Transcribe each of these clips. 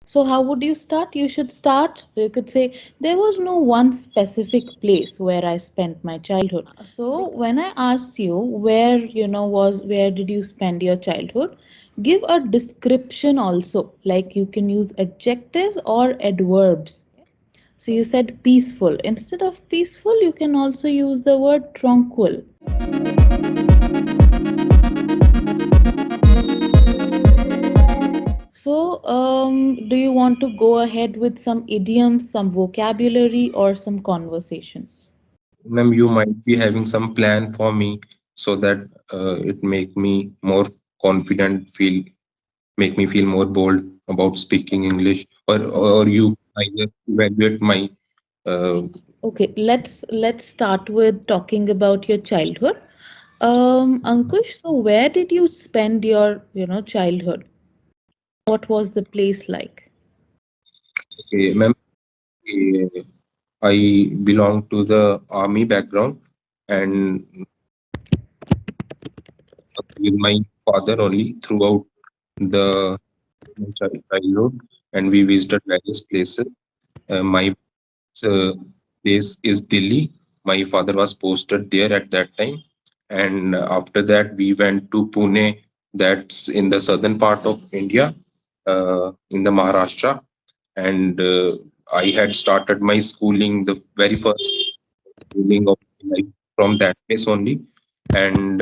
So how would you start? You should start. You could say there was no one specific place where I spent my childhood. So when I asked you where was where did you spend your childhood, give a description also. Like you can use adjectives or adverbs. So you said peaceful. Instead of peaceful, you can also use the word tranquil. So, do you want to go ahead with some idioms, some vocabulary, or some conversation? Ma'am, you might be having some plan for me so that it make me more confident, make me feel more bold about speaking English, or you either evaluate my uh, Okay, let's start with talking about your childhood. Ankush, so where did you spend your, childhood? What was the place like? okay, ma'am. I belong to the army background and with my father only throughout the childhood, and we visited various places. My place is Delhi. My father was posted there at that time, and after that we went to Pune. That's in the southern part of India, in the Maharashtra, and I had started my schooling, the very first schooling of my life from that place only, and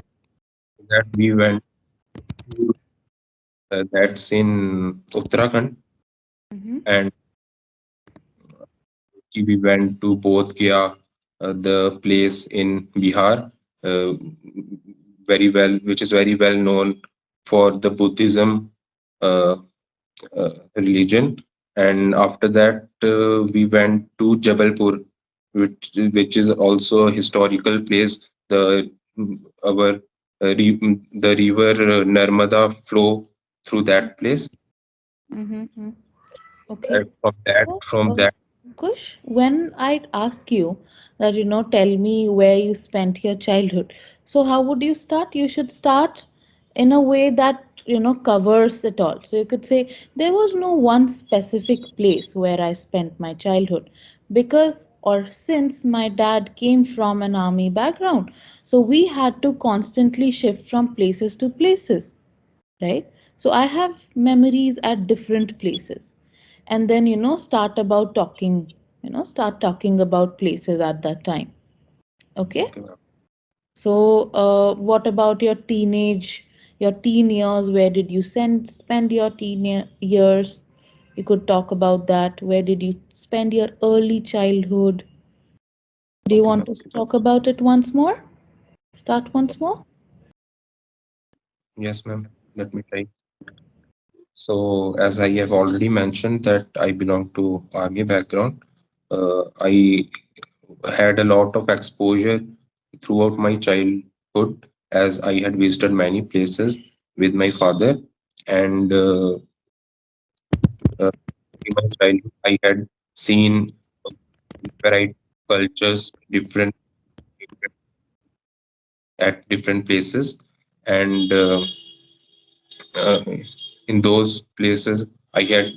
that we went to, that's in Uttarakhand, Mm-hmm. and we went to Bodh Gaya, the place in Bihar, uh, very well, which is very well known for the Buddhism uh, religion. And after that, we went to Jabalpur, which is also a historical place. Our the river Narmada flow through that place. Mm-hmm. Okay. So, From that, Kush, when I'd ask you that, tell me where you spent your childhood, so how would you start? You should start in a way that, covers it all. So you could say, there was no one specific place where I spent my childhood because, or since my dad came from an army background, so we had to constantly shift from places to places, right? So I have memories at different places. And then, start talking about places at that time. Okay. okay, ma'am. So, what about your teen years? Where did you spend your years? You could talk about that. Where did you spend your early childhood? Do you Okay, want ma'am. to talk about it once more? Start once more? Yes, ma'am. Let me try. So, as I have already mentioned that I belong to army background, I had a lot of exposure throughout my childhood as I had visited many places with my father, and in my childhood I had seen variety cultures at different places, and uh, in those places I had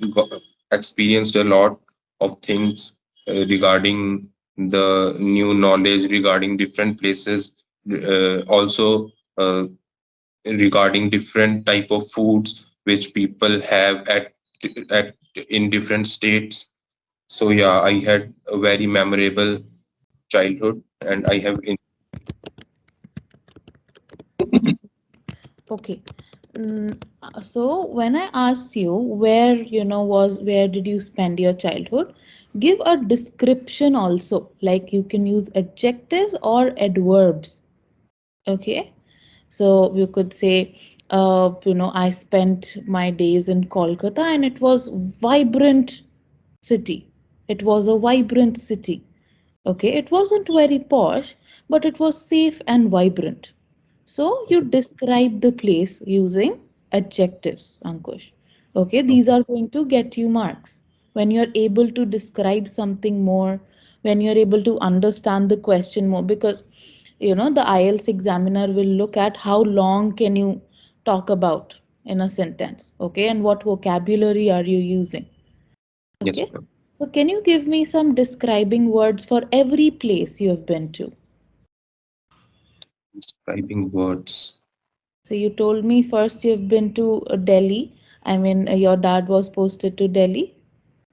experienced a lot of things regarding the new knowledge regarding different places, also regarding different type of foods which people have at in different states. So yeah, I had a very memorable childhood, and I have Okay. So when I asked you where where did you spend your childhood, give a description also. Like you can use adjectives or adverbs. Okay. So you could say, I spent my days in Kolkata and it was vibrant city. It was a vibrant city. Okay, it wasn't very posh, but it was safe and vibrant. So you describe the place using adjectives, Ankush. Okay, these okay. are going to get you marks. When you're able to describe something more, when you're able to understand the question more, because the IELTS examiner will look at how long can you talk about in a sentence, okay, and what vocabulary are you using. Yes, Okay. ma'am. So can you give me some describing words for every place you have been to? Describing words. So you told me first you've been to Delhi. I mean, your dad was posted to Delhi.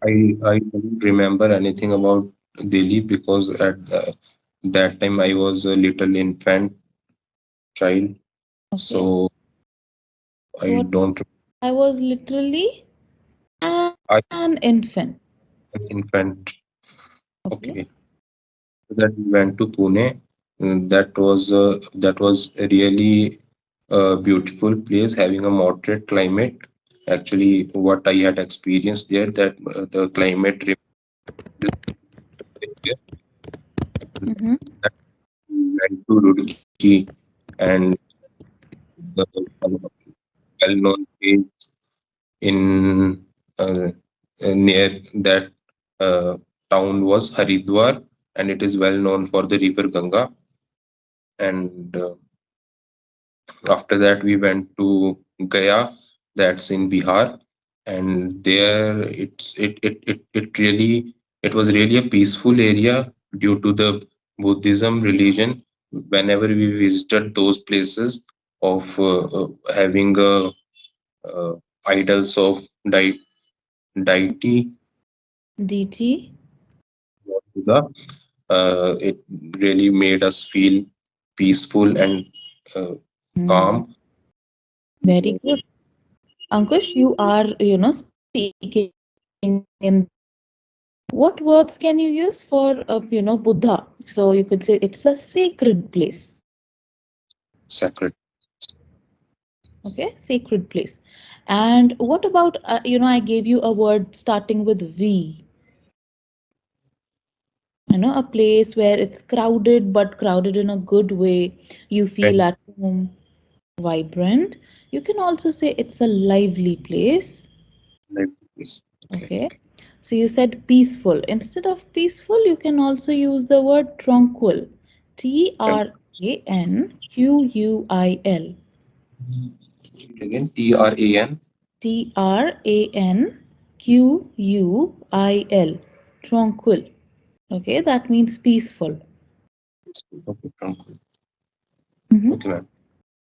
I don't remember anything about Delhi because at that time I was a little infant child, Okay. so So I what don't. I was literally I an infant. an infant. Okay. Okay, that we went to Pune. That was a really beautiful place, having a moderate climate. Actually, what I had experienced there, that the climate is there. Mm-hmm. That we went to Roorkee and the well-known place in near that uh, town was Haridwar, and it is well known for the river Ganga. And after that, we went to Gaya, that's in Bihar, and there it was really a peaceful area due to the Buddhism religion. Whenever we visited those places of having uh, idols of deity, DT. Buddha, it really made us feel peaceful and uh, Hmm. calm. Very good. Ankush, you are, speaking in what words can you use for, Buddha? So you could say it's a sacred place. Sacred. Okay, sacred place. And what about, I gave you a word starting with V. A place where it's crowded, but crowded in a good way. You feel Friend, at home, vibrant. You can also say it's a lively place. like this. Okay. Okay. So you said peaceful. Instead of peaceful, you can also use the word tranquil. And Tranquil. again, TRAN. Tranquil. Tranquil. Okay, that means peaceful. Okay, tranquil. Mhm. Okay, ma'am.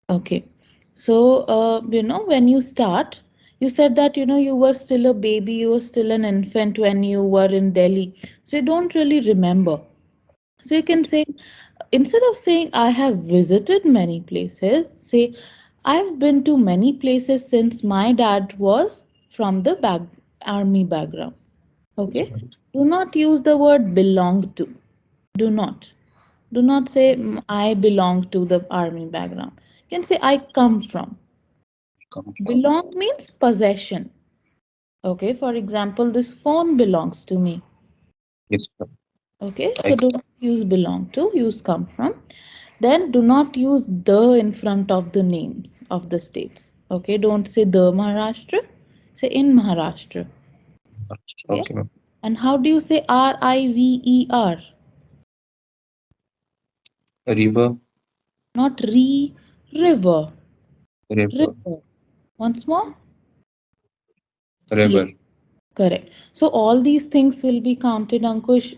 Okay. So, when you start, you said that, you were still a baby, you were still an infant when you were in Delhi. So you don't really remember. So you can say, instead of saying, I have visited many places, say, I've been to many places since my dad was from the army background. Okay? Do not use the word belong to. Do not. Do not say, I belong to the army background. You can say, I come from. Come from. Belong means possession. Okay? For example, this phone belongs to me. Yes, ma'am. Okay? I So do not use belong to, use come from. Then do not use the in front of the names of the states. Okay, don't say the Maharashtra, say in Maharashtra. Okay, okay, ma'am. and how do you say River? River, Not river, river, river. Once more? Yes. river. Correct. So all these things will be counted, Ankush.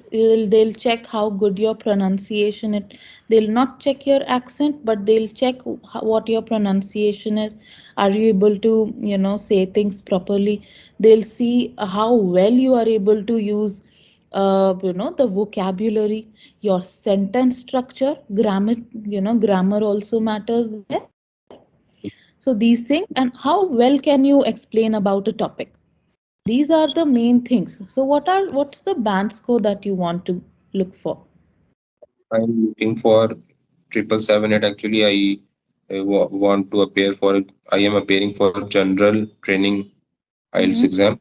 They'll check how good your pronunciation is. They'll not check your accent, but they'll check what your pronunciation is. Are you able to, say things properly? They'll see how well you are able to use, the vocabulary, your sentence structure, grammar. Grammar also matters there. So these things, and how well can you explain about a topic? These are the main things. So what's the band score that you want to look for? I'm looking for 777. Actually, I want to appear for it. I am appearing for general training IELTS Mm-hmm. exam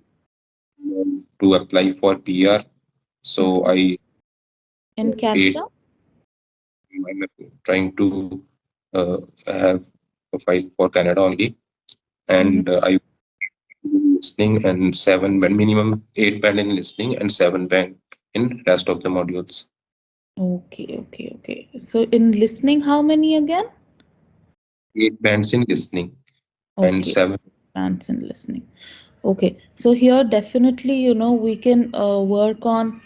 to apply for PR. So Okay. I In eight. Canada? I'm trying to have a fight for Canada only, Mm-hmm. and I listening and seven band minimum 8 band in listening and 7 band in rest of the modules. Okay. So in listening, how many again? 8 bands in listening and Okay. seven. Bands in listening. Okay, so here definitely, we can work on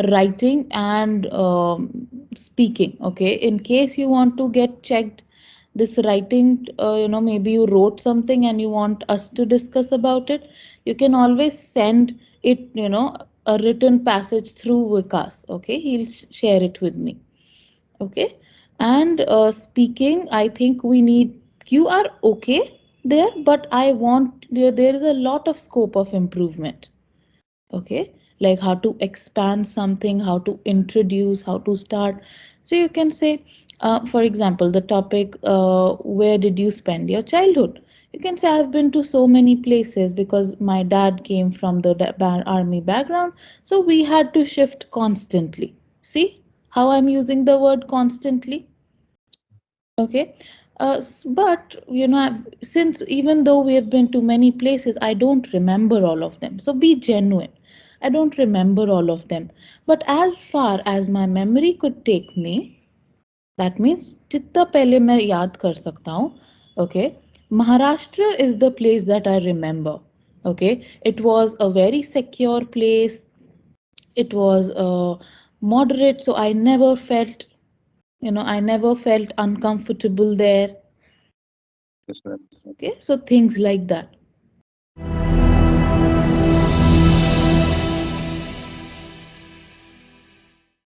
writing and speaking. Okay, in case you want to get checked this writing, maybe you wrote something and you want us to discuss about it, you can always send it, a written passage through Vikas. Okay, he'll share it with me. Okay, and speaking, I think we need, you are okay there, but I want, there is a lot of scope of improvement. Okay, like how to expand something, how to introduce, how to start. So you can say, for example, the topic, where did you spend your childhood? You can say, I've been to so many places because my dad came from the army background, so we had to shift constantly. See how I'm using the word constantly? Okay. But since even though we have been to many places, I don't remember all of them. So be genuine. I don't remember all of them. But as far as my memory could take me, that means जितना पहले मैं याद कर सकता हूँ. Okay. Maharashtra is the place that I remember. Okay. It was a very secure place. It was moderate, so I never felt uncomfortable there. Yes, ma'am. Okay, so things like that.